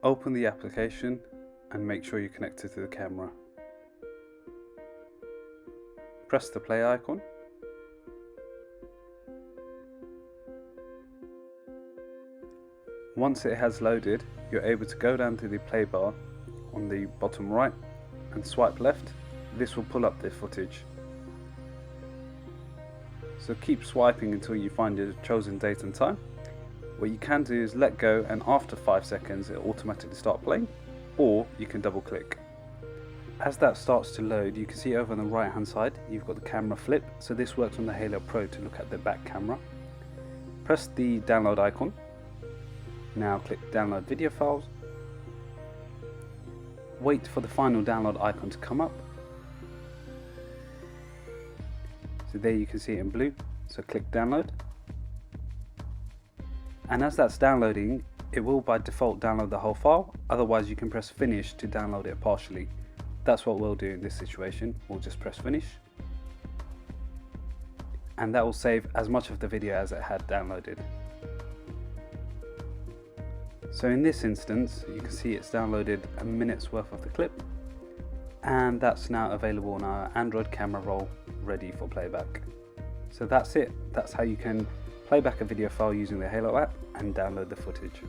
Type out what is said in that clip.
Open the application and make sure you're connected to the camera. Press the play icon. Once it has loaded, you're able to go down to the play bar on the bottom right and swipe left. This will pull up the footage. So keep swiping until you find your chosen date and time. What you can do is let go, and after 5 seconds it will automatically start playing, or you can double click. As that starts to load, you can see over on the right hand side you've got the camera flip, so this works on the Halo Pro to look at the back camera. Press the download icon. Now click download video files. Wait for the final download icon to come up. So there you can see it in blue, so click download. And as that's downloading, it will by default download the whole file, otherwise you can press finish to download it partially. That's what we'll do in this situation. We'll just press finish, and that will save as much of the video as it had downloaded. So in this instance, you can see it's downloaded a minute's worth of the clip, and that's now available on our Android camera roll, ready for playback. So that's it. That's how you can play back a video file using the Halo app and download the footage.